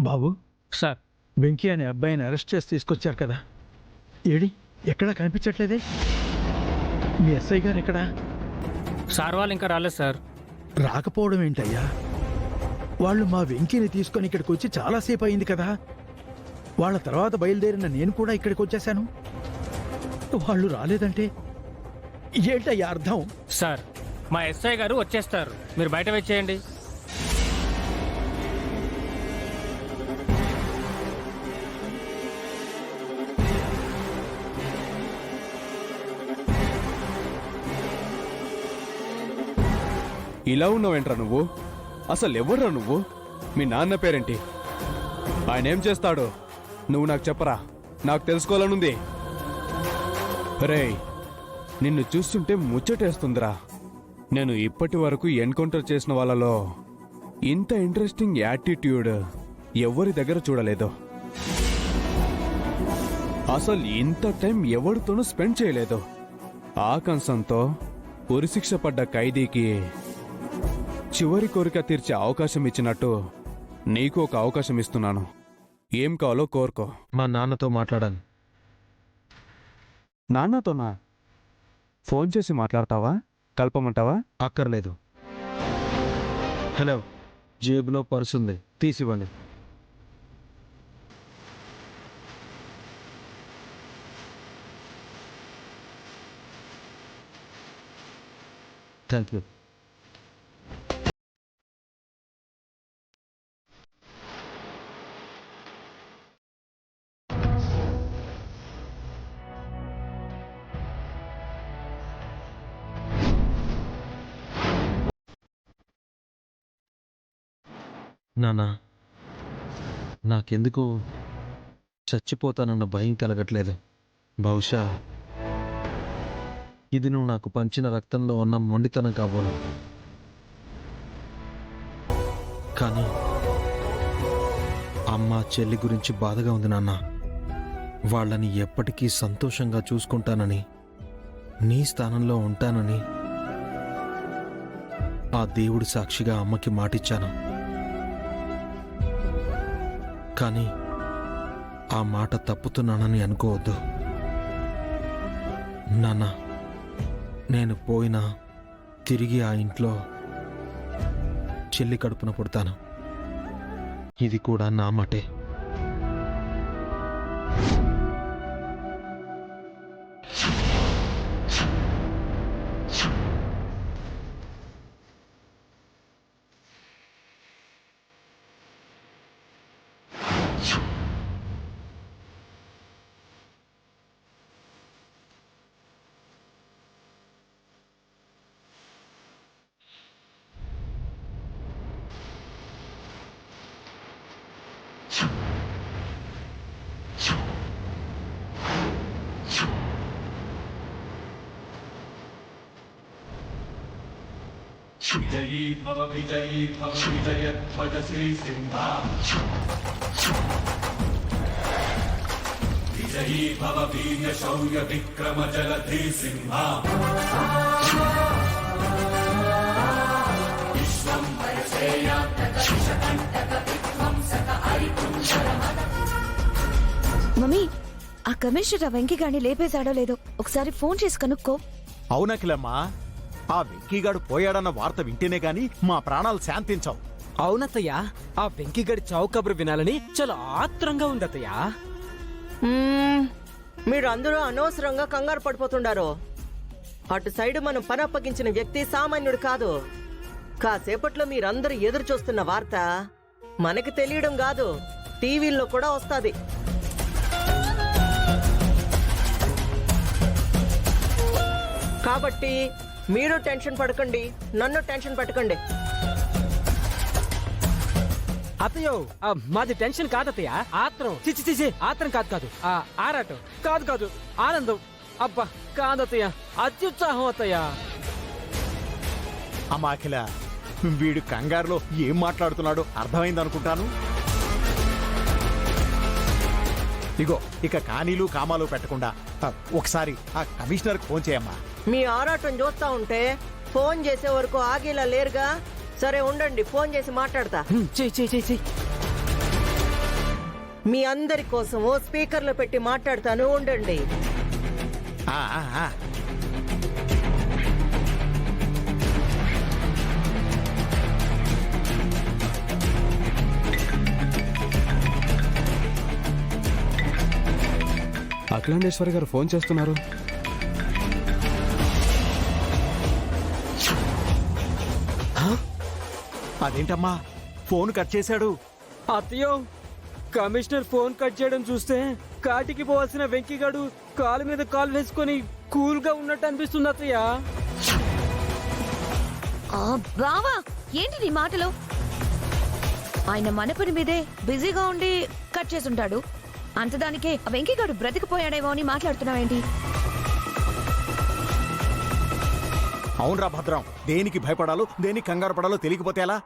బాబు, sir Venky అనే అబ్బాయిని arrest చేసి తీసుకొచ్చారు కదా, ఏడి ఎక్కడా కనిపించట్లేదే? మీ ఎస్ఐ గారు ఎక్కడా? సార్ వాళ్ళు ఇంకా రాలేదు సార్. రాకపోవడం ఏంటయ్యా? వాళ్ళు మా వెంకీని తీసుకొని ఇక్కడికి వచ్చి చాలాసేపు అయింది కదా. వాళ్ళ తర్వాత బయలుదేరిన నేను కూడా ఇక్కడికి వచ్చేసాను. వాళ్ళు రాలేదంటే ఏంటయ్యా అర్థం? సార్ మా ఎస్ఐ గారు వచ్చేస్తారు, మీరు బయట వెయిట్ చేయండి. ఇలా ఉన్నావేంట్రా నువ్వు? అసలు ఎవర్రా నువ్వు? మీ నాన్న పేరేంటి? ఆయన ఏం చేస్తాడో నువ్వు నాకు చెప్పరా, నాకు తెలుసుకోవాలనుంది. రేయ్, నిన్ను చూస్తుంటే ముచ్చటేస్తుందిరా. నేను ఇప్పటి వరకు ఎన్కౌంటర్ చేసిన వాళ్ళలో ఇంత ఇంట్రెస్టింగ్ యాటిట్యూడ్ ఎవరి దగ్గర చూడలేదు. అసలు ఇంత టైం ఎవరితోనూ స్పెండ్ చేయలేదు. ఆ కంసంతో ఉరిశిక్ష పడ్డ ఖైదీకి చివరి కోరిక తీర్చే అవకాశం ఇచ్చినట్టు నీకు ఒక అవకాశం ఇస్తున్నాను. ఏం కావాలో కోరుకో. మా నాన్నతో మాట్లాడాను. నాన్నతోనా? ఫోన్ చేసి మాట్లాడతావా? కలపమంటావా? అక్కర్లేదు. హలో, జేబులో పర్సు ఉంది, తీసివ్వండి. Thank you. నానా, నాకెందుకు చచ్చిపోతానన్న భయం కలగట్లేదు. బహుశా ఇది నువ్వు నాకు పంచిన రక్తంలో ఉన్న మొండితనం కాబోలు. కానీ అమ్మ చెల్లి గురించి బాధగా ఉంది నాన్న. వాళ్ళని ఎప్పటికీ సంతోషంగా చూసుకుంటానని, నీ స్థానంలో ఉంటానని ఆ దేవుడి సాక్షిగా అమ్మకి మాటిచ్చాను. కానీ ఆ మాట తప్పుతున్నానని అనుకోవద్దు నాన్న. నేను పోయినా తిరిగి ఆ ఇంట్లో చెల్లి కడుపున పుడతాను. ఇది కూడా నా మాటే. విజయీ భవ విజయధ్వజ శ్రీసింహ. విజయీ భవ వీర్య శౌర్య విక్రమ జలధి సింహ. విశ్వం మమ్మీ, ఆ కమిషనర్ వెంకీ గాని లేపేశాడో లేదో ఒకసారి ఫోన్ చేసి కనుక్కో. అవునకిలమ్మా, ఆ వెంకీగాడు పోయాడన్న వార్త వింటేనే గాని మా ప్రాణాలు శాంతించవు. అవునత్తయ్యా, ఆ వెంకీగడి చావు కబురు వినాలని చాలా ఆత్రంగా ఉందత్తయ్యా. మీరు అందరూ అనవసరంగా కంగారు పడిపోతుండారు. అటు సైడ్ మనం పని అప్పగించిన వ్యక్తి సామాన్యుడు కాదు. కాసేపట్లో మీరందరూ ఎదురు చూస్తున్న వార్త మనకి తెలియడం కాదు, టీవీల్లో కూడా వస్తుంది. కాబట్టి మీరు టెన్షన్ పడకండి, నన్ను టెన్షన్ పెట్టకండి. అత్తయ్యో, మాది టెన్షన్ కాదత్తయ్యా, ఆత్రం. చిచి ఆత్రం కాదు. ఆరాటం కాదు, ఆనందం. అబ్బా కాదత్తయ్యా, అత్యుత్సాహం అత్తయ్యా. అమ్మా అఖిల, వీడు కంగారులో ఏం మాట్లాడుతున్నాడో అర్థమైందనుకుంటాను. ఇగో, ఇక కానీలు కామాలు పెట్టకుండా ఒకసారి ఆ కమిషనర్కి ఫోన్ చేయమ్మా. మీ ఆరాటం చూస్తా ఉంటే ఫోన్ చేసే వరకు ఆగేలా లేరుగా. సరే ఉండండి, ఫోన్ చేసి మాట్లాడతా. చెయ్యి. మీ అందరి కోసం ఓ స్పీకర్లో పెట్టి మాట్లాడతాను, ఉండండి. ఆ, ఆ, ఆ. అఖిలాండేశ్వరి గారు ఫోన్ చేస్తున్నారు. అదేంటమ్మా ఫోన్ కట్ చేశాడు? అత్తయ్యో, కమిషనర్ ఫోన్ కట్ చేయడం చూస్తే కాటికి పోవాల్సిన వెంకీగాడు కాలు మీద కాలు వేసుకొని కూల్ గా ఉన్నట్టు అనిపిస్తుంది అత్తయ్య. ఆ, బావా ఏంటి నీ మాటలు? ఆయన మన పని మీదే బిజీగా ఉండి కట్ చేసుంటాడు. అంతదానికే ఆ వెంకీగాడు బ్రతికిపోయాడేమో అని మాట్లాడుతున్నావేంటి? అవునరా భద్రం, దేనికి భయపడాలో దేనికి కంగారు పడాలో తెలియకపోతే ఎలా?